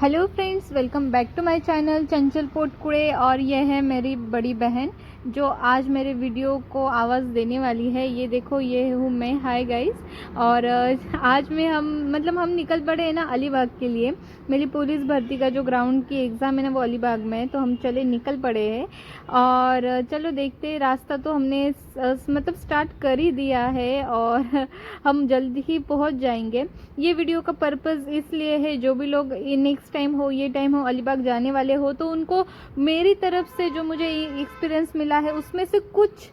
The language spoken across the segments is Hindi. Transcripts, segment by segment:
Hello friends, welcome back to my channel Chanchal Potkude. और ये है मेरी बड़ी बहन जो आज मेरे वीडियो को आवाज़ देने वाली है। ये देखो, ये हूँ मैं। Hi guys. और आज में हम निकल पड़े हैं ना अलीबाग के लिए। मेरी पुलिस भर्ती का जो ग्राउंड की एग्ज़ाम है ना, वो अलीबाग में है, तो हम निकल पड़े हैं। और चलो देखते हैं। रास्ता तो हमने स्टार्ट कर ही दिया है और हम जल्द ही पहुंच जाएंगे। ये वीडियो का पर्पज़ इसलिए है, जो भी लोग नेक्स्ट टाइम हो, ये टाइम हो, अलीबाग जाने वाले हो, तो उनको मेरी तरफ से जो मुझे एक्सपीरियंस मिला है उसमें से कुछ,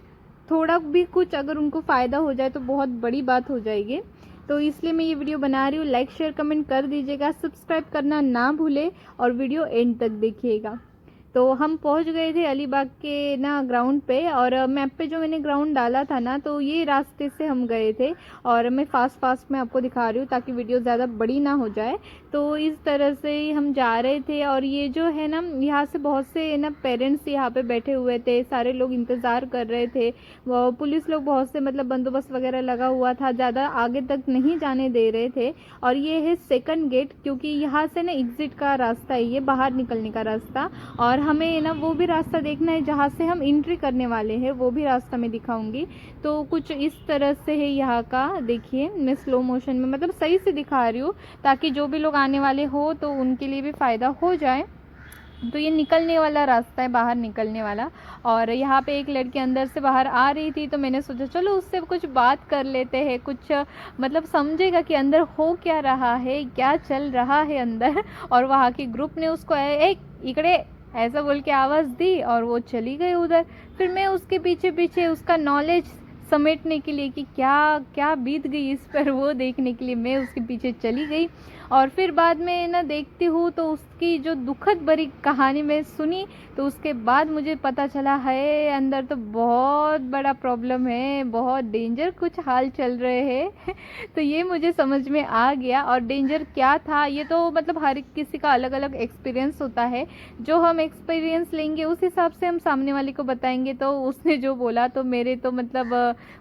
थोड़ा भी कुछ अगर उनको फ़ायदा हो जाए तो बहुत बड़ी बात हो जाएगी। तो इसलिए मैं ये वीडियो बना रही हूँ। लाइक शेयर कमेंट कर दीजिएगा, सब्सक्राइब करना ना भूले और वीडियो एंड तक देखिएगा। तो हम पहुंच गए थे अलीबाग के ना ग्राउंड पे। और मैप पे जो मैंने ग्राउंड डाला था ना, तो ये रास्ते से हम गए थे। और मैं फास्ट में आपको दिखा रही हूँ ताकि वीडियो ज़्यादा बड़ी ना हो जाए। तो इस तरह से ही हम जा रहे थे। और ये जो है ना, यहाँ से बहुत से ना पेरेंट्स यहाँ पे बैठे हुए थे, सारे लोग इंतज़ार कर रहे थे। पुलिस लोग बहुत से बंदोबस्त वगैरह लगा हुआ था, ज़्यादा आगे तक नहीं जाने दे रहे थे। और ये है सेकंड गेट, क्योंकि यहाँ से ना एग्ज़िट का रास्ता है, ये बाहर निकलने का रास्ता। और हमें ना वो भी रास्ता देखना है जहाँ से हम एंट्री करने वाले हैं, वो भी रास्ता मैं दिखाऊंगी। तो कुछ इस तरह से है यहाँ का। देखिए, मैं स्लो मोशन में सही से दिखा रही हूँ ताकि जो भी लोग आने वाले हो तो उनके लिए भी फ़ायदा हो जाए। तो ये निकलने वाला रास्ता है, बाहर निकलने वाला। और यहाँ पे एक लड़की अंदर से बाहर आ रही थी, तो मैंने सोचा चलो उससे कुछ बात कर लेते हैं, कुछ समझेगा कि अंदर हो क्या रहा है, क्या चल रहा है अंदर। और वहाँ की ग्रुप ने उसको एक इकड़े ऐसा बोल के आवाज़ दी और वो चली गई उधर। फिर मैं उसके पीछे पीछे उसका नॉलेज समेटने के लिए कि क्या क्या बीत गई इस पर, वो देखने के लिए मैं उसके पीछे चली गई। और फिर बाद में ना देखती हूँ तो उसकी जो दुखद भरी कहानी मैं सुनी, तो उसके बाद मुझे पता चला है अंदर तो बहुत बड़ा प्रॉब्लम है, बहुत डेंजर कुछ हाल चल रहे हैं। तो ये मुझे समझ में आ गया। और डेंजर क्या था ये तो हर एक किसी का अलग अलग एक्सपीरियंस होता है। जो हम एक्सपीरियंस लेंगे उस हिसाब से हम सामने वाले को बताएंगे। तो उसने जो बोला तो मेरे तो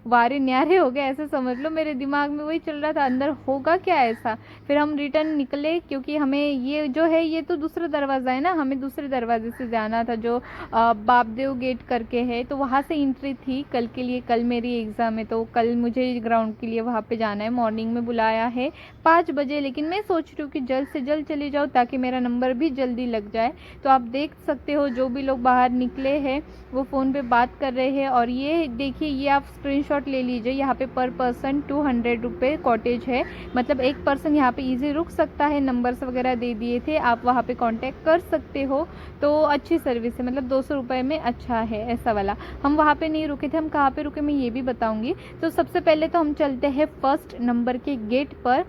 वारे न्यारे हो गए, ऐसे समझ लो। मेरे दिमाग में वही चल रहा था, अंदर होगा क्या ऐसा। फिर हम रिटर्न निकले, क्योंकि हमें ये जो है, ये तो दूसरा दरवाज़ा है ना, हमें दूसरे दरवाजे से जाना था जो बापदेव गेट करके है। तो वहाँ से एंट्री थी कल के लिए। कल मेरी एग्ज़ाम है, तो कल मुझे ग्राउंड के लिए वहाँ पे जाना है। मॉर्निंग में बुलाया है 5 बजे, लेकिन मैं सोच रही हूँ कि जल्द से जल्द चली जाऊँ ताकि मेरा नंबर भी जल्दी लग जाए। तो आप देख सकते हो जो भी लोग बाहर निकले हैं वो फ़ोन पे बात कर रहे हैं। और ये देखिए, ये आप स्क्रीनशॉट ले लीजिए। यहाँ पे पर पर्सन 200 रुपये कॉटेज है, एक पर्सन यहाँ पे इजी रुक सकता है। नंबर्स वगैरह दे दिए थे, आप वहाँ पे कांटेक्ट कर सकते हो। तो अच्छी सर्विस है, 200 रुपये में अच्छा है ऐसा वाला। हम वहाँ पे नहीं रुके थे, हम कहाँ पे रुके मैं ये भी बताऊँगी। तो सबसे पहले तो हम चलते हैं फर्स्ट नंबर के गेट पर।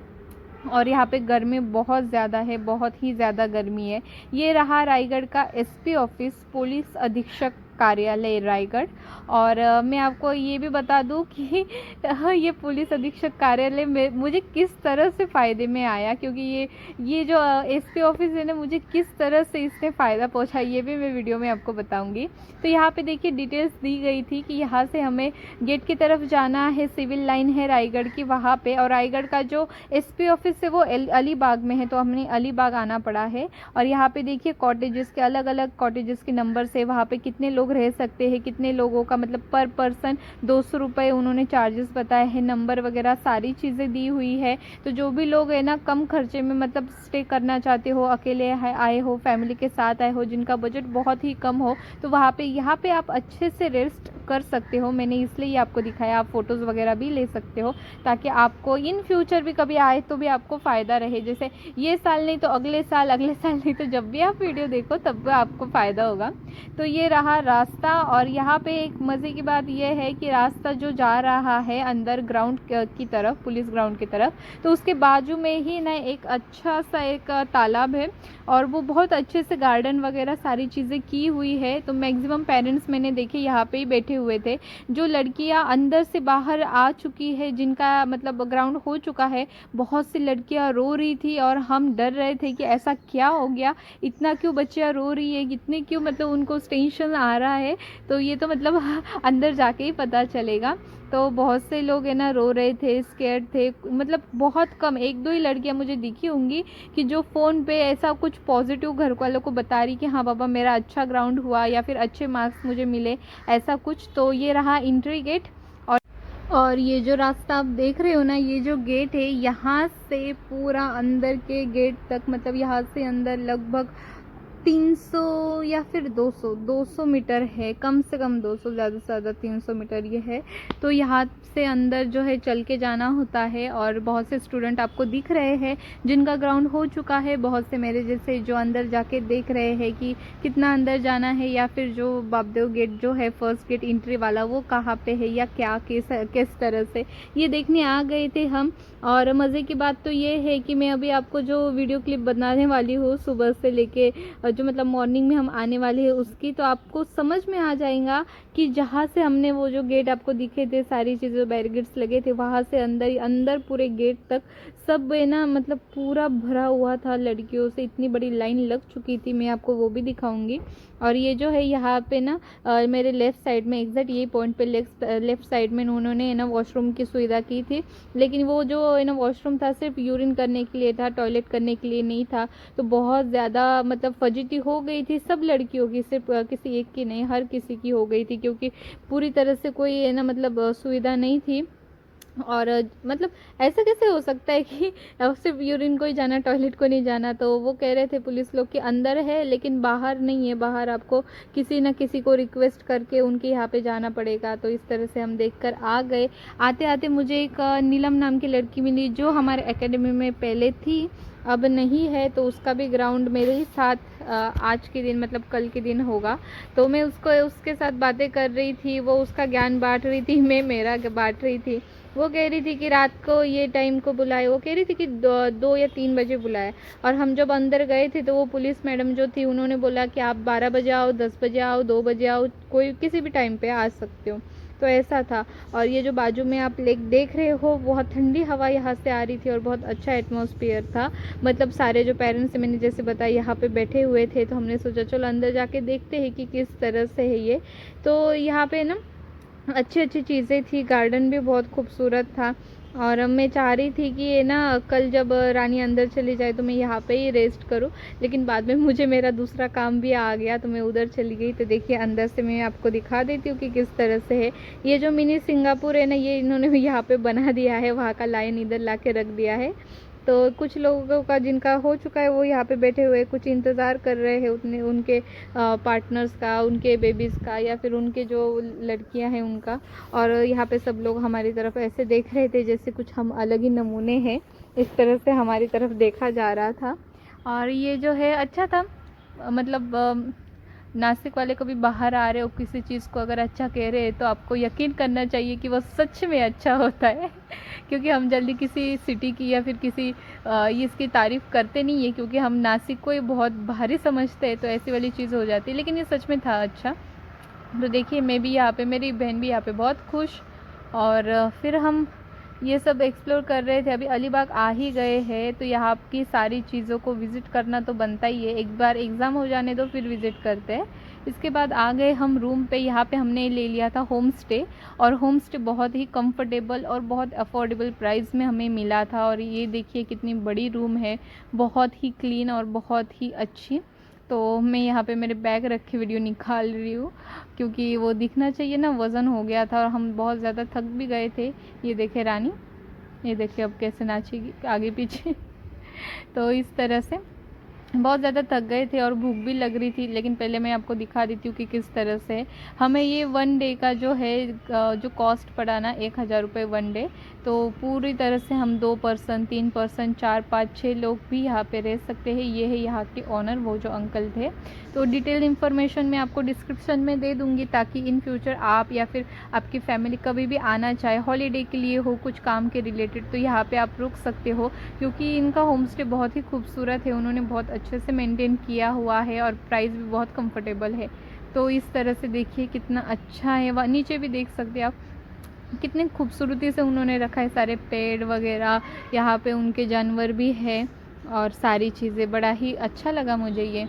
और यहाँ पे गर्मी बहुत ज़्यादा है, बहुत ही ज़्यादा गर्मी है। ये रहा रायगढ़ का एसपी ऑफिस, पुलिस अधीक्षक कार्यालय रायगढ़। और मैं आपको ये भी बता दूं कि ये पुलिस अधीक्षक कार्यालय में मुझे किस तरह से फ़ायदे में आया, क्योंकि ये जो एसपी ऑफिस है ना, मुझे किस तरह से इसने फ़ायदा पहुंचा ये भी मैं वीडियो में आपको बताऊंगी। तो यहाँ पे देखिए डिटेल्स दी गई थी कि यहाँ से हमें गेट की तरफ जाना है, सिविल लाइन है रायगढ़ की वहाँ पे। और रायगढ़ का जो एसपी ऑफिस है वो अलीबाग में है, तो हमने अलीबाग आना पड़ा है। और यहाँ पे देखिए कॉटेजेस के अलग अलग कॉटेजेस के नंबर से, वहाँ पे कितने लोग रह सकते हैं, कितने लोगों का पर पर्सन 200 रुपये उन्होंने चार्जेस बताए हैं। नंबर वगैरह सारी चीज़ें दी हुई है। तो जो भी लोग है ना कम खर्चे में स्टे करना चाहते हो, अकेले आए हो, फैमिली के साथ आए हो, जिनका बजट बहुत ही कम हो, तो वहाँ पे यहाँ पे आप अच्छे से रेस्ट कर सकते हो। मैंने इसलिए आपको दिखाया। आप फोटोज़ वगैरह भी ले सकते हो ताकि आपको इन फ्यूचर भी कभी आए तो भी आपको फ़ायदा रहे। जैसे ये साल नहीं तो अगले साल, अगले साल नहीं तो जब भी आप वीडियो देखो तब भी आपको फ़ायदा होगा। तो ये रहा रास्ता। और यहाँ पे एक मज़े की बात यह है कि रास्ता जो जा रहा है अंदर ग्राउंड की तरफ, पुलिस ग्राउंड की तरफ, तो उसके बाजू में ही ना एक अच्छा सा एक तालाब है। और वो बहुत अच्छे से गार्डन वगैरह सारी चीज़ें की हुई है। तो मैक्सिमम पेरेंट्स मैंने देखे यहाँ पे ही बैठे हुए थे। जो लड़कियाँ अंदर से बाहर आ चुकी है, जिनका ग्राउंड हो चुका है, बहुत सी लड़कियाँ रो रही थी। और हम डर रहे थे कि ऐसा क्या हो गया, इतना क्यों बच्चियाँ रो रही है, इतने क्यों उनको टेंशन आ रहा है, तो ये तो मतलब अंदर जाके ही पता चलेगा। तो बहुत से लोग है ना रो रहे थे, स्केर्ड थे, मतलब बहुत कम 1-2 ही लड़कियां मुझे दिखी होंगी कि जो फ़ोन पे ऐसा कुछ पॉजिटिव घर वालों को बता रही कि हाँ बाबा मेरा अच्छा ग्राउंड हुआ या फिर अच्छे मार्क्स मुझे मिले, ऐसा कुछ। तो ये रहा एंट्री गेट। और ये जो रास्ता आप देख रहे हो ना, ये जो गेट है यहाँ से पूरा अंदर के गेट तक, मतलब यहाँ से अंदर लगभग 300 या फिर 200 मीटर है, कम से कम 200, ज़्यादा से ज़्यादा 300 मीटर ये है। तो यहाँ से अंदर जो है चल के जाना होता है। और बहुत से स्टूडेंट आपको दिख रहे हैं जिनका ग्राउंड हो चुका है, बहुत से मेरे जैसे जो अंदर जाके देख रहे हैं कि कितना अंदर जाना है, या फिर जो बापदेव गेट जो है फर्स्ट गेट एंट्री वाला वो कहाँ पे है या क्या किस तरह से, ये देखने आ गए थे हम। और मज़े की बात तो ये है कि मैं अभी आपको जो वीडियो क्लिप बनाने वाली हूँ सुबह से लेके जो मतलब मॉर्निंग में हम आने वाले हैं उसकी, तो आपको समझ में आ जाएगा कि जहाँ से हमने वो जो गेट आपको दिखे थे, सारी चीज़ें बैरिकेड्स लगे थे, वहाँ से अंदर पूरे गेट तक सब है ना मतलब पूरा भरा हुआ था लड़कियों से, इतनी बड़ी लाइन लग चुकी थी। मैं आपको वो भी दिखाऊंगी। और ये जो है यहाँ पे ना मेरे लेफ़्ट साइड में, एग्जैक्ट यही पॉइंट पे लेफ़्ट साइड में उन्होंने ना वॉशरूम की सुविधा की थी, लेकिन वो जो है ना वॉशरूम था सिर्फ यूरिन करने के लिए था, टॉयलेट करने के लिए नहीं था। तो बहुत ज़्यादा मतलब फजीती हो गई थी सब लड़कियों की, सिर्फ किसी एक की नहीं, हर किसी की हो गई थी, क्योंकि पूरी तरह से कोई है ना मतलब सुविधा नहीं थी। और मतलब ऐसा कैसे हो सकता है कि सिर्फ यूरिन को ही जाना, टॉयलेट को नहीं जाना। तो वो कह रहे थे पुलिस लोग कि अंदर है लेकिन बाहर नहीं है, बाहर आपको किसी न किसी को रिक्वेस्ट करके उनके यहाँ पे जाना पड़ेगा। तो इस तरह से हम देखकर आ गए। आते आते मुझे एक नीलम नाम की लड़की मिली जो हमारे एकेडमी में पहले थी, अब नहीं है। तो उसका भी ग्राउंड मेरे ही साथ आज के दिन मतलब कल के दिन होगा। तो मैं उसके साथ बातें कर रही थी, वो उसका ज्ञान बांट रही थी, मैं मेरा बांट रही थी। वो कह रही थी कि रात को ये टाइम को बुलाए, वो कह रही थी कि 2 या 3 बजे बुलाए। और हम जब अंदर गए थे तो वो पुलिस मैडम जो थी उन्होंने बोला कि आप 12 बजे आओ, 10 बजे आओ, 2 बजे आओ, कोई किसी भी टाइम पे आ सकते हो। तो ऐसा था। और ये जो बाजू में आप लेक देख रहे हो, बहुत ठंडी हवा यहाँ से आ रही थी और बहुत अच्छा एटमॉस्फेयर था। मतलब सारे जो पेरेंट्स मैंने जैसे बताया यहाँ पे बैठे हुए थे, तो हमने सोचा चलो अंदर जाके देखते हैं कि किस तरह से है ये। तो यहाँ पे ना अच्छी अच्छी चीज़ें थी, गार्डन भी बहुत खूबसूरत था। और मैं चाह रही थी कि ये ना कल जब रानी अंदर चली जाए तो मैं यहाँ पे ही रेस्ट करूँ, लेकिन बाद में मुझे मेरा दूसरा काम भी आ गया तो मैं उधर चली गई। तो देखिए अंदर से मैं आपको दिखा देती हूँ कि किस तरह से है। ये जो मिनी सिंगापुर है ना, ये इन्होंने यहाँ पे बना दिया है, वहाँ का लाइन इधर ला के रख दिया है। तो कुछ लोगों का जिनका हो चुका है वो यहाँ पे बैठे हुए कुछ इंतज़ार कर रहे हैं उनके पार्टनर्स का, उनके बेबीज़ का, या फिर उनके जो लड़कियां हैं उनका। और यहाँ पे सब लोग हमारी तरफ ऐसे देख रहे थे जैसे कुछ हम अलग ही नमूने हैं, इस तरह से हमारी तरफ देखा जा रहा था। और ये जो है अच्छा था, मतलब नासिक वाले कभी बाहर आ रहे हो किसी चीज़ को अगर अच्छा कह रहे हैं तो आपको यकीन करना चाहिए कि वो सच में अच्छा होता है क्योंकि हम जल्दी किसी सिटी की या फिर किसी ये इसकी तारीफ़ करते नहीं है, क्योंकि हम नासिक को ही बहुत भारी समझते हैं, तो ऐसी वाली चीज़ हो जाती है। लेकिन ये सच में था अच्छा। तो देखिए मैं भी यहाँ पे, मेरी बहन भी यहाँ पे बहुत खुश। और फिर हम ये सब एक्सप्लोर कर रहे थे। अभी अलीबाग आ ही गए हैं तो यहाँ की सारी चीज़ों को विज़िट करना तो बनता ही है। एक बार एग्ज़ाम हो जाने दो फिर विज़िट करते हैं। इसके बाद आ गए हम रूम पे। यहाँ पे हमने ले लिया था होम स्टे, और होम स्टे बहुत ही कंफर्टेबल और बहुत अफोर्डेबल प्राइस में हमें मिला था। और ये देखिए कितनी बड़ी रूम है, बहुत ही क्लीन और बहुत ही अच्छी। तो मैं यहाँ पे मेरे बैग रख के वीडियो निकाल रही हूँ क्योंकि वो दिखना चाहिए ना, वज़न हो गया था और हम बहुत ज़्यादा थक भी गए थे। ये देखे रानी, ये देखिए अब कैसे नाचेगी आगे पीछे तो इस तरह से बहुत ज़्यादा थक गए थे और भूख भी लग रही थी। लेकिन पहले मैं आपको दिखा देती हूँ कि किस तरह से हमें ये 1 डे का जो है जो कॉस्ट पड़ा ना 1000 रुपये 1 डे। तो पूरी तरह से हम 2 पर्सन, 3 पर्सन, 4, 5, 6 लोग भी यहाँ पे रह सकते हैं। ये है यहाँ के ऑनर, वो जो अंकल थे। तो डिटेल इन्फॉर्मेशन मैं आपको डिस्क्रिप्शन में दे दूँगी ताकि इन फ्यूचर आप या फिर आपकी फैमिली कभी भी आना चाहे, हॉलीडे के लिए हो, कुछ काम के रिलेटेड, तो यहाँ पर आप रुक सकते हो। क्योंकि इनका होम स्टे बहुत ही खूबसूरत है, उन्होंने बहुत अच्छे से मेंटेन किया हुआ है और प्राइस भी बहुत कंफर्टेबल है। तो इस तरह से देखिए कितना अच्छा है। वहाँ नीचे भी देख सकते हैं आप, कितनी खूबसूरती से उन्होंने रखा है, सारे पेड़ वगैरह, यहाँ पे उनके जानवर भी है और सारी चीज़ें। बड़ा ही अच्छा लगा मुझे ये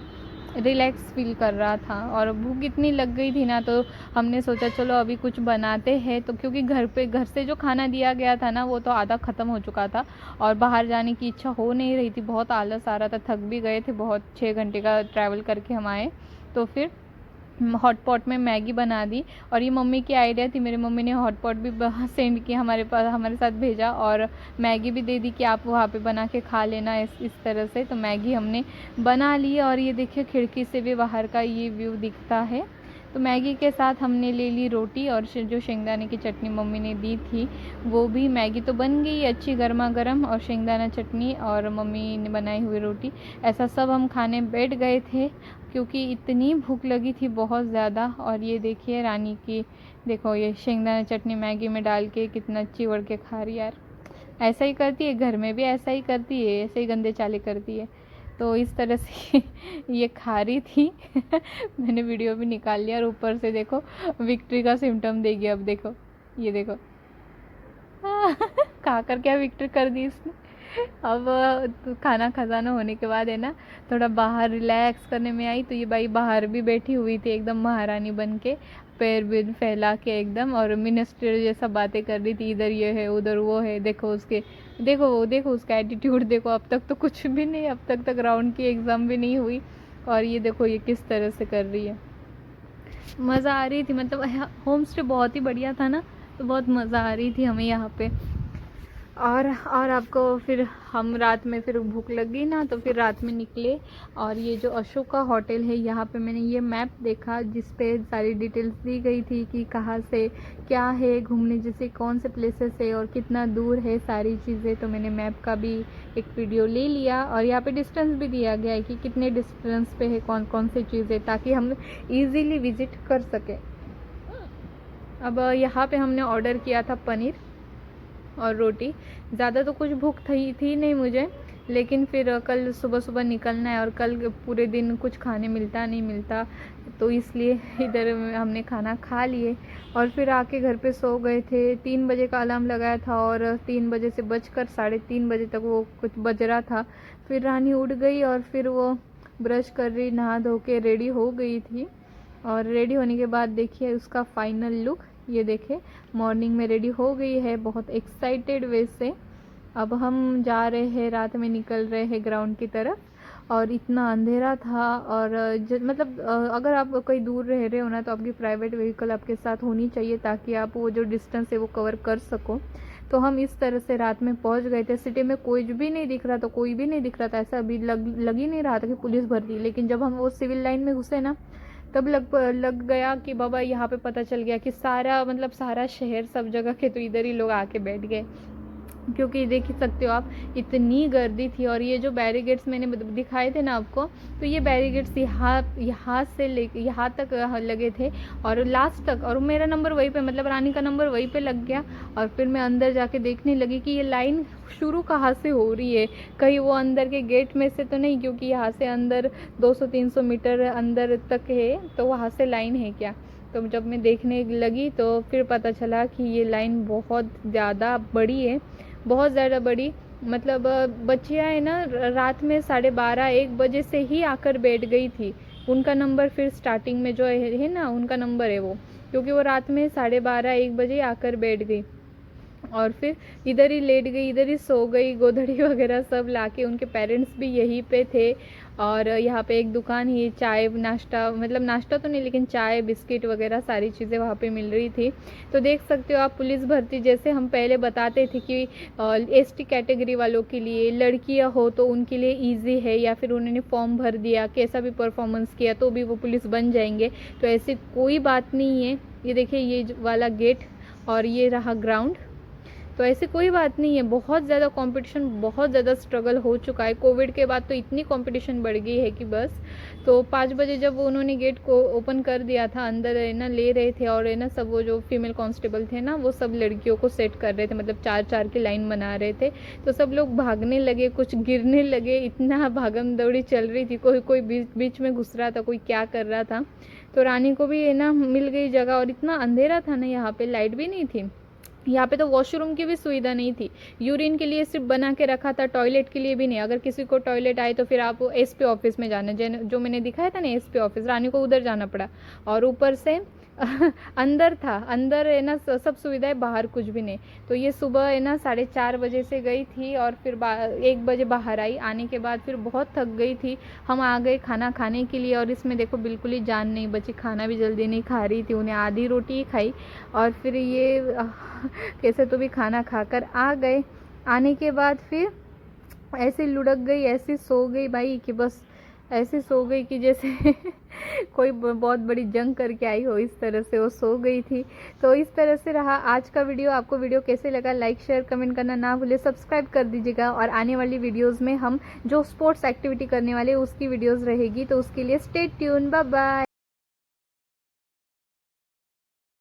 रिलैक्स फील कर रहा था और भूख इतनी लग गई थी ना, तो हमने सोचा चलो अभी कुछ बनाते हैं। तो क्योंकि घर से जो खाना दिया गया था ना वो तो आधा ख़त्म हो चुका था और बाहर जाने की इच्छा हो नहीं रही थी, बहुत आलस आ रहा था, थक भी गए थे बहुत, 6 घंटे का ट्रैवल करके हम आए। तो फिर हॉट पॉट में मैगी बना दी और ये मम्मी की आइडिया थी, मेरी मम्मी ने हॉट पॉट भी सेंड किया हमारे पास, हमारे साथ भेजा और मैगी भी दे दी कि आप वहाँ पे बना के खा लेना इस तरह से। तो मैगी हमने बना ली और ये देखिए खिड़की से भी बाहर का ये व्यू दिखता है। तो मैगी के साथ हमने ले ली रोटी और जो शेंगदाने की चटनी मम्मी ने दी थी वो भी। मैगी तो बन गई अच्छी गर्मा गर्म और शेंगदाना चटनी और मम्मी ने बनाई हुई रोटी, ऐसा सब हम खाने बैठ गए थे क्योंकि इतनी भूख लगी थी बहुत ज़्यादा। और ये देखिए रानी की, देखो ये शेंगदाना चटनी मैगी में डाल के कितना चिवड़ के खा रही यार, ऐसा ही करती है घर में भी, ऐसा ही करती है, ऐसे ही गंदे चाले करती है। तो इस तरह से ये खा रही थी मैंने वीडियो भी निकाल लिया और ऊपर से देखो विक्ट्री का सिम्टम देगी। अब देखो ये देखो खा कर क्या विक्ट्री कर दी इसने। अब तो खाना खजाना होने के बाद है ना थोड़ा बाहर रिलैक्स करने में आई, तो ये भाई बाहर भी बैठी हुई थी एकदम महारानी बन के, पैर भी फैला के एकदम, और मिनिस्टर जैसा बातें कर रही थी, इधर ये है उधर वो है। देखो उसका एटीट्यूड देखो, अब तक तो कुछ भी नहीं, अब तक राउंड की एग्ज़ाम भी नहीं हुई और ये देखो ये किस तरह से कर रही है। मज़ा आ रही थी, मतलब होम स्टे बहुत ही बढ़िया था ना, तो बहुत मज़ा आ रही थी हमें यहाँ पे। और आपको फिर हम रात में फिर भूख लग गई ना, तो फिर रात में निकले और ये जो अशोका होटल है यहाँ पे मैंने ये मैप देखा जिस पे सारी डिटेल्स दी गई थी कि कहाँ से क्या है घूमने जैसे, कौन से प्लेसेस है और कितना दूर है सारी चीज़ें। तो मैंने मैप का भी एक वीडियो ले लिया और यहाँ पे डिस्टेंस भी दिया गया है कि कितने डिस्टेंस पे है कौन कौन सी चीज़ें, ताकि हम ईज़िली विज़िट कर सकें। अब यहाँ पे हमने ऑर्डर किया था पनीर और रोटी। ज़्यादा तो कुछ भूख थी नहीं मुझे, लेकिन फिर कल सुबह निकलना है और कल पूरे दिन कुछ खाने मिलता नहीं मिलता, तो इसलिए इधर हमने खाना खा लिए और फिर आके घर पे सो गए थे। 3 बजे का अलार्म लगाया था और 3 बजे से बजकर 3:30 बजे तक वो कुछ बज रहा था। फिर रानी उठ गई और फिर वो ब्रश कर रही, नहा धो के रेडी हो गई थी और रेडी होने के बाद देखिए उसका फाइनल लुक, ये देखे मॉर्निंग में रेडी हो गई है बहुत एक्साइटेड वे से। अब हम जा रहे हैं, रात में निकल रहे हैं ग्राउंड की तरफ और इतना अंधेरा था और मतलब अगर आप कहीं दूर रह रहे हो ना तो आपकी प्राइवेट व्हीकल आपके साथ होनी चाहिए ताकि आप वो जो डिस्टेंस है वो कवर कर सको। तो हम इस तरह से रात में पहुंच गए थे। सिटी में कोई भी नहीं दिख रहा था, कोई भी नहीं दिख रहा था, ऐसा अभी लग ही नहीं रहा था कि पुलिस भर्ती। लेकिन जब हम वो सिविल लाइन में घुसे ना तब लग गया कि बाबा यहाँ पे पता चल गया कि सारा शहर सब जगह के तो इधर ही लोग आके बैठ गए, क्योंकि देख ही सकते हो आप इतनी गर्दी थी। और ये जो बैरिकेड्स मैंने दिखाए थे ना आपको, तो ये बैरिकेड्स यहाँ से लेके यहाँ तक लगे थे और लास्ट तक, और मेरा नंबर वहीं पे, मतलब रानी का नंबर वहीं पे लग गया। और फिर मैं अंदर जाके देखने लगी कि ये लाइन शुरू कहाँ से हो रही है, कहीं वो अंदर के गेट में से तो नहीं, क्योंकि यहाँ से अंदर 200-300 मीटर अंदर तक है, तो वहाँ से लाइन है क्या। तो जब मैं देखने लगी तो फिर पता चला कि ये लाइन बहुत ज़्यादा बड़ी है, बहुत ज़्यादा बड़ी। मतलब बच्चियाँ है ना रात में 12:30-1 बजे से ही आकर बैठ गई थी। उनका नंबर फिर स्टार्टिंग में जो है ना उनका नंबर है वो, क्योंकि वो रात में 12:30-1 बजे आकर बैठ गई और फिर इधर ही लेट गई, इधर ही सो गई, गोधड़ी वगैरह सब लाके। उनके पेरेंट्स भी यहीं पे थे और यहाँ पे एक दुकान ही, चाय नाश्ता, मतलब नाश्ता तो नहीं लेकिन चाय बिस्किट वगैरह सारी चीज़ें वहाँ पे मिल रही थी। तो देख सकते हो आप पुलिस भर्ती जैसे हम पहले बताते थे कि एसटी कैटेगरी वालों के लिए, लड़कियाँ हो तो उनके लिए ईजी है, या फिर उन्होंने फॉर्म भर दिया, कैसा भी परफॉर्मेंस किया तो भी वो पुलिस बन जाएंगे। तो ऐसी कोई बात नहीं है। ये देखिए ये वाला गेट और ये रहा ग्राउंड, तो ऐसी कोई बात नहीं है। बहुत ज़्यादा कंपटीशन, बहुत ज़्यादा स्ट्रगल हो चुका है। कोविड के बाद तो इतनी कंपटीशन बढ़ गई है कि बस। तो 5 बजे जब उन्होंने गेट को ओपन कर दिया था, अंदर है ना ले रहे थे और है ना सब वो जो फीमेल कांस्टेबल थे ना वो सब लड़कियों को सेट कर रहे थे, मतलब 4-4 की लाइन बना रहे थे। तो सब लोग भागने लगे, कुछ गिरने लगे, इतना भागम दौड़ी चल रही थी। कोई बीच में घुस रहा था, कोई क्या कर रहा था। तो रानी को भी है ना मिल गई जगह और इतना अंधेरा था ना, यहाँ पे लाइट भी नहीं थी। यहाँ पे तो वॉशरूम की भी सुविधा नहीं थी, यूरिन के लिए सिर्फ बना के रखा था, टॉयलेट के लिए भी नहीं। अगर किसी को टॉयलेट आए तो फिर आप एसपी ऑफिस में जाना, जो मैंने दिखाया था ना एसपी ऑफिस, रानी को उधर जाना पड़ा। और ऊपर से अंदर था, अंदर है ना सब सुविधाएं, बाहर कुछ भी नहीं। तो ये सुबह है ना 4:30 बजे से गई थी और फिर 1 बजे बाहर आई। आने के बाद फिर बहुत थक गई थी। हम आ गए खाना खाने के लिए और इसमें देखो बिल्कुल ही जान नहीं बची, खाना भी जल्दी नहीं खा रही थी, उन्हें आधी रोटी ही खाई। और फिर ये कैसे तो भी खाना खाकर आ गए। आने के बाद फिर ऐसे लुढ़क गई, ऐसे सो गई भाई कि बस ऐसे सो गई कि जैसे कोई बहुत बड़ी जंग करके आई हो, इस तरह से वो सो गई थी। तो इस तरह से रहा आज का वीडियो। आपको वीडियो कैसे लगा लाइक शेयर कमेंट करना ना भूले, सब्सक्राइब कर दीजिएगा। और आने वाली वीडियोस में हम जो स्पोर्ट्स एक्टिविटी करने वाले उसकी वीडियोस रहेगी, तो उसके लिए स्टे ट्यून। Bye bye.